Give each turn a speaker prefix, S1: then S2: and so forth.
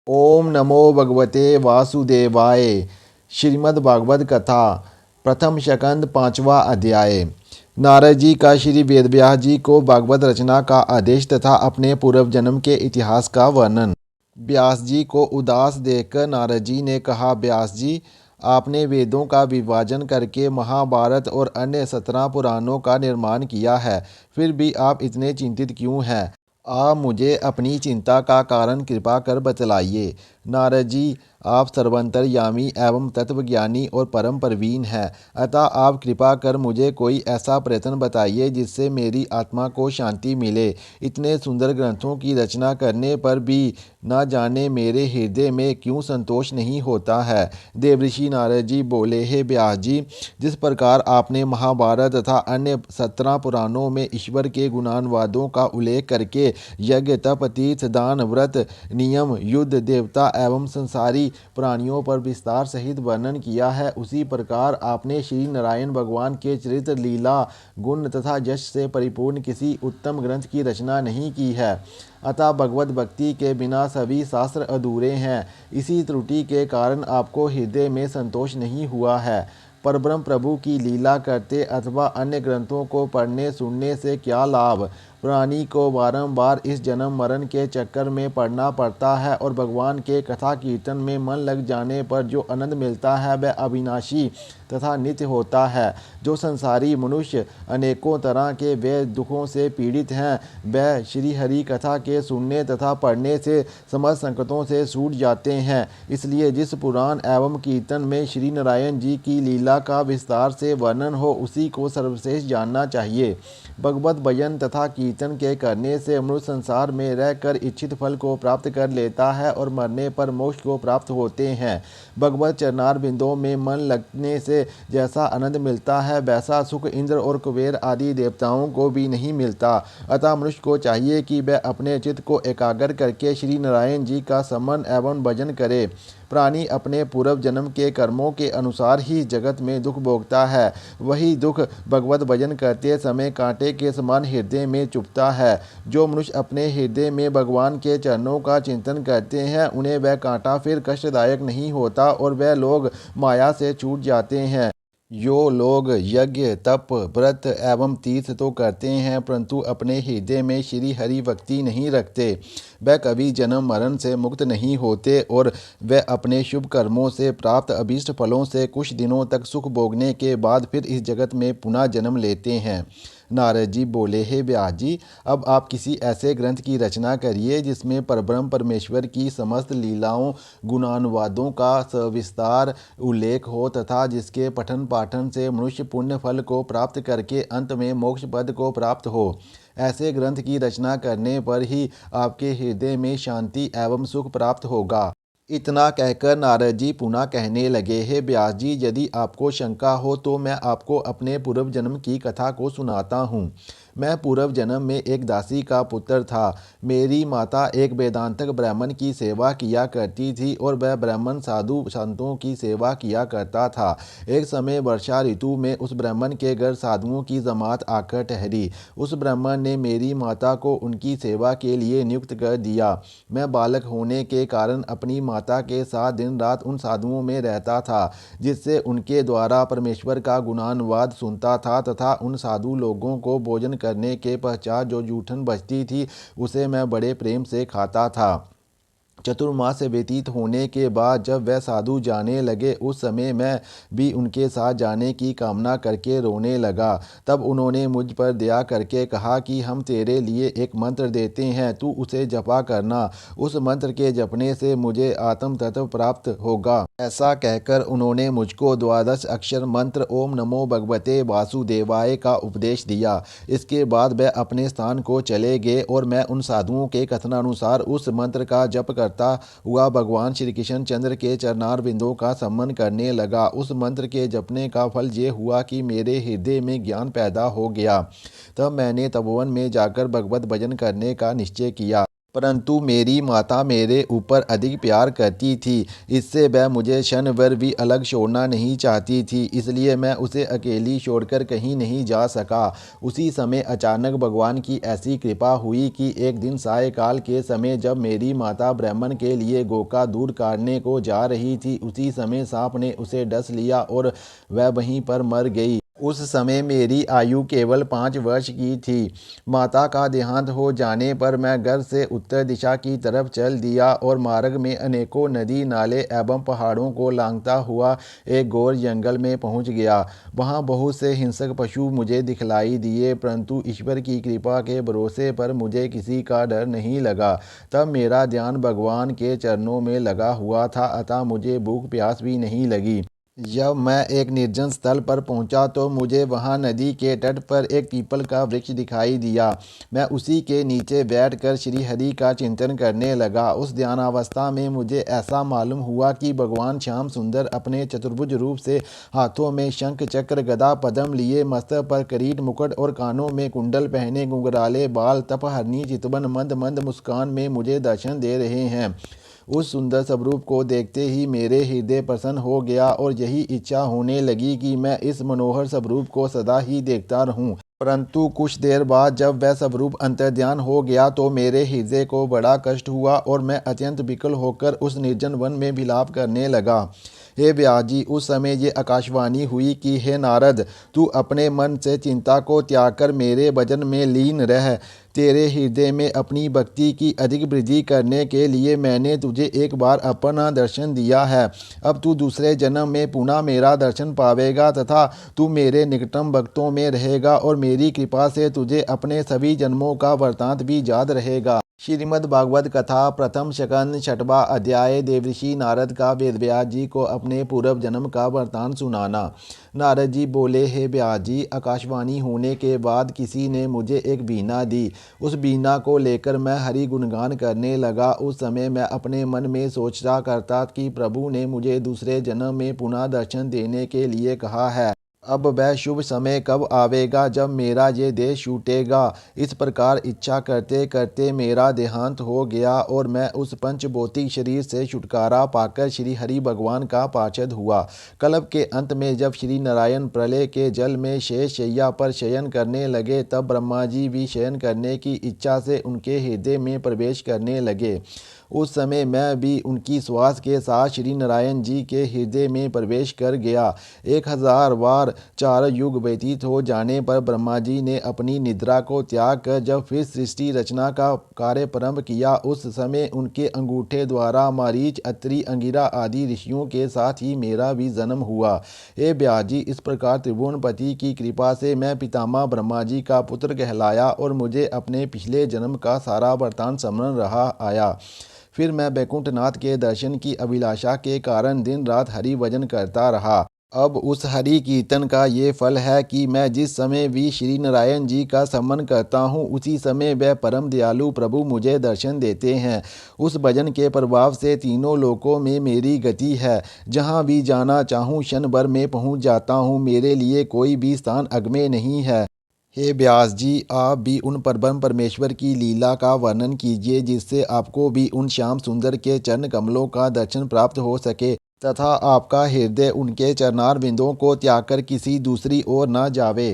S1: ओम नमो भगवते वासुदेवाय। श्रीमद्भागवत कथा प्रथम स्कंद पांचवा अध्याय। नारद जी का श्री वेदव्यास जी को भागवत रचना का आदेश तथा अपने पूर्व जन्म के इतिहास का वर्णन। व्यास जी को उदास देखकर नारद जी ने कहा, व्यास जी, आपने वेदों का विभाजन करके महाभारत और अन्य 17 पुराणों का निर्माण किया है, फिर भी आप इतने चिंतित क्यों हैं? आप मुझे अपनी चिंता का कारण कृपा कर बतलाइए। नारद जी, आप सर्वंतर्यामी एवं तत्वज्ञानी और परम प्रवीण हैं, अतः आप कृपा कर मुझे कोई ऐसा प्रयत्न बताइए जिससे मेरी आत्मा को शांति मिले। इतने सुंदर ग्रंथों की रचना करने पर भी न जाने मेरे हृदय में क्यों संतोष नहीं होता है। देवऋषि नारद जी बोले, हे व्यास जी, जिस प्रकार आपने महाभारत तथा अन्य 17 पुराणों में ईश्वर के गुणानुवादों का उल्लेख करके यज्ञ, तप, तीर्थ, दान, व्रत, नियम, युद्ध, देवता एवं संसारी प्राणियों पर विस्तार सहित वर्णन किया है, उसी प्रकार आपने श्री नारायण भगवान के चरित्र, लीला, गुण तथा यश से परिपूर्ण किसी उत्तम ग्रंथ की रचना नहीं की है। अतः भगवत भक्ति के बिना सभी शास्त्र अधूरे हैं। इसी त्रुटि के कारण आपको हृदय में संतोष नहीं हुआ है। परब्रह्म प्रभु की लीला करते अथवा अन्य ग्रंथों को पढ़ने सुनने से क्या लाभ? प्राणी को बारंबार इस जन्म मरण के चक्कर में पड़ना पड़ता है और भगवान के कथा कीर्तन में मन लग जाने पर जो आनंद मिलता है वह अविनाशी तथा नित्य होता है। जो संसारी मनुष्य अनेकों तरह के वे दुखों से पीड़ित हैं, वह श्री हरि कथा के सुनने तथा पढ़ने से समस्त संकटों से छूट जाते हैं। इसलिए जिस पुराण एवं कीर्तन में श्री नारायण जी की लीला का विस्तार से वर्णन हो, उसी को सर्वश्रेष्ठ जानना चाहिए। भगवत भजन तथा कीर्तन के करने से मनुष्य संसार में रहकर इच्छित फल को प्राप्त कर लेता है और मरने पर मोक्ष को प्राप्त होते हैं। भगवत चरणार बिंदों में मन लगने से जैसा आनंद मिलता है, वैसा सुख इंद्र और कुबेर आदि देवताओं को भी नहीं मिलता। अतः मनुष्य को चाहिए कि वह अपने चित्त को एकाग्र करके श्री नारायण जी का स्मरण एवं भजन करे। प्राणी अपने पूर्व जन्म के कर्मों के अनुसार ही जगत में दुख भोगता है। वही दुख भगवत भजन करते समय कांटे के समान हृदय में चुभता है। जो मनुष्य अपने हृदय में भगवान के चरणों का चिंतन करते हैं, उन्हें वह कांटा फिर कष्टदायक नहीं होता और वह लोग माया से छूट जाते हैं। जो लोग यज्ञ, तप, व्रत एवं तीर्थ तो करते हैं, परंतु अपने हृदय में श्री हरि भक्ति नहीं रखते, वह कभी जन्म मरण से मुक्त नहीं होते और वह अपने शुभ कर्मों से प्राप्त अभीष्ट फलों से कुछ दिनों तक सुख भोगने के बाद फिर इस जगत में पुनः जन्म लेते हैं। नारद जी बोले, हे व्यास जी, अब आप किसी ऐसे ग्रंथ की रचना करिए जिसमें परब्रह्म परमेश्वर की समस्त लीलाओं, गुणानुवादों का सविस्तार उल्लेख हो तथा जिसके पठन पाठन से मनुष्य पुण्य फल को प्राप्त करके अंत में मोक्ष पद को प्राप्त हो। ऐसे ग्रंथ की रचना करने पर ही आपके हृदय में शांति एवं सुख प्राप्त होगा। इतना कहकर नारद जी पुनः कहने लगे, हे व्यास जी, यदि आपको शंका हो तो मैं आपको अपने पूर्व जन्म की कथा को सुनाता हूँ। मैं पूर्व जन्म में एक दासी का पुत्र था। मेरी माता एक वेदांतक ब्राह्मण की सेवा किया करती थी और वह ब्राह्मण साधु संतों की सेवा किया करता था। एक समय वर्षा ऋतु में उस ब्राह्मण के घर साधुओं की जमात आकर ठहरी। उस ब्राह्मण ने मेरी माता को उनकी सेवा के लिए नियुक्त कर दिया। मैं बालक होने के कारण अपनी माता के साथ दिन रात उन साधुओं में रहता था, जिससे उनके द्वारा परमेश्वर का गुणानुवाद सुनता था तथा उन साधु लोगों को भोजन करने के पश्चात जो जूठन बचती थी उसे मैं बड़े प्रेम से खाता था। चतुर्मास व्यतीत होने के बाद जब वह साधु जाने लगे, उस समय मैं भी उनके साथ जाने की कामना करके रोने लगा। तब उन्होंने मुझ पर दया करके कहा कि हम तेरे लिए एक मंत्र देते हैं, तू उसे जपा करना। उस मंत्र के जपने से मुझे आत्म तत्व प्राप्त होगा। ऐसा कहकर उन्होंने मुझको 12 अक्षर मंत्र ओम नमो भगवते वासुदेवाय का उपदेश दिया। इसके बाद वह अपने स्थान को चले गए और मैं उन साधुओं के कथनानुसार उस मंत्र का जप करता हुआ भगवान श्री कृष्ण चंद्र के चरणार बिंदों का सम्मान करने लगा। उस मंत्र के जपने का फल ये हुआ कि मेरे हृदय में ज्ञान पैदा हो गया। तब मैंने तपोवन में जाकर भगवत भजन करने का निश्चय किया। परंतु मेरी माता मेरे ऊपर अधिक प्यार करती थी। इससे वह मुझे क्षण भर भी अलग छोड़ना नहीं चाहती थी, इसलिए मैं उसे अकेली छोड़कर कहीं नहीं जा सका। उसी समय अचानक भगवान की ऐसी कृपा हुई कि एक दिन सायंकाल के समय जब मेरी माता ब्राह्मण के लिए गौ का दूध काटने को जा रही थी, उसी समय सांप ने उसे डस लिया और वह वहीं पर मर गई। उस समय मेरी आयु केवल 5 वर्ष की थी। माता का देहांत हो जाने पर मैं घर से उत्तर दिशा की तरफ चल दिया और मार्ग में अनेकों नदी नाले एवं पहाड़ों को लांघता हुआ एक घोर जंगल में पहुंच गया। वहां बहुत से हिंसक पशु मुझे दिखलाई दिए, परंतु ईश्वर की कृपा के भरोसे पर मुझे किसी का डर नहीं लगा। तब मेरा ध्यान भगवान के चरणों में लगा हुआ था, अतः मुझे भूख प्यास भी नहीं लगी। जब मैं एक निर्जन स्थल पर पहुंचा तो मुझे वहां नदी के तट पर एक पीपल का वृक्ष दिखाई दिया। मैं उसी के नीचे बैठकर श्री हरि का चिंतन करने लगा। उस ध्यानावस्था में मुझे ऐसा मालूम हुआ कि भगवान श्याम सुंदर अपने चतुर्भुज रूप से हाथों में शंख चक्र गदा पद्म लिए, मस्तक पर किरीट मुकुट और कानों में कुंडल पहने, घुंघराले बाल, तपहरणी चितवन, मंद मंद मुस्कान में मुझे दर्शन दे रहे हैं। उस सुंदर स्वरूप को देखते ही मेरे हृदय प्रसन्न हो गया और यही इच्छा होने लगी कि मैं इस मनोहर स्वरूप को सदा ही देखता रहूं। परंतु कुछ देर बाद जब वह स्वरूप अंतर्ध्यान हो गया तो मेरे हृदय को बड़ा कष्ट हुआ और मैं अत्यंत विकल होकर उस निर्जन वन में विलाप करने लगा। हे व्यास जी, उस समय ये आकाशवाणी हुई कि हे नारद, तू अपने मन से चिंता को त्याग कर मेरे भजन में लीन रह। तेरे हृदय में अपनी भक्ति की अधिक वृद्धि करने के लिए मैंने तुझे एक बार अपना दर्शन दिया है। अब तू दूसरे जन्म में पुनः मेरा दर्शन पावेगा तथा तू मेरे निकटतम भक्तों में रहेगा और मेरी कृपा से तुझे अपने सभी जन्मों का वृतांत भी याद रहेगा। श्रीमद् भागवत कथा प्रथम स्कंद छठवां अध्याय। देवर्षि नारद का वेद व्यास जी को अपने पूर्व जन्म का वृतांत सुनाना। नारद जी बोले, हे व्यास जी, आकाशवाणी होने के बाद किसी ने मुझे एक वीणा दी। उस वीणा को लेकर मैं हरि गुणगान करने लगा। उस समय मैं अपने मन में सोचा करता कि प्रभु ने मुझे दूसरे जन्म में पुनः दर्शन देने के लिए कहा है। अब वह शुभ समय कब आवेगा जब मेरा ये देह छूटेगा। इस प्रकार इच्छा करते करते मेरा देहांत हो गया और मैं उस पंचभौतिक शरीर से छुटकारा पाकर श्री हरि भगवान का पार्षद हुआ। कल्प के अंत में जब श्री नारायण प्रलय के जल में शेष शैया पर शयन करने लगे, तब ब्रह्मा जी भी शयन करने की इच्छा से उनके हृदय में प्रवेश करने लगे। उस समय मैं भी उनकी श्वास के साथ श्री नारायण जी के हृदय में प्रवेश कर गया। 1000 बार 4 युग व्यतीत हो जाने पर ब्रह्मा जी ने अपनी निद्रा को त्याग कर जब फिर सृष्टि रचना का कार्य प्रारंभ किया, उस समय उनके अंगूठे द्वारा मारीच, अत्रि, अंगिरा आदि ऋषियों के साथ ही मेरा भी जन्म हुआ। हे व्यास जी, इस प्रकार त्रिभुवनपति की कृपा से मैं पितामह ब्रह्मा जी का पुत्र कहलाया और मुझे अपने पिछले जन्म का सारा वृतांत स्मरण रहा आया। फिर मैं बैकुंठनाथ के दर्शन की अभिलाषा के कारण दिन रात हरि भजन करता रहा। अब उस हरि कीर्तन का ये फल है कि मैं जिस समय भी श्री नारायण जी का स्मरण करता हूँ, उसी समय वह परम दयालु प्रभु मुझे दर्शन देते हैं। उस भजन के प्रभाव से तीनों लोकों में मेरी गति है। जहाँ भी जाना चाहूँ क्षण भर में पहुँच जाता हूँ। मेरे लिए कोई भी स्थान अगम्य नहीं है। हे व्यास जी, आप भी उन परम परमेश्वर की लीला का वर्णन कीजिए जिससे आपको भी उन श्याम सुंदर के चरण कमलों का दर्शन प्राप्त हो सके तथा आपका हृदय उनके चरणार बिंदों को त्याग कर किसी दूसरी ओर न जावे।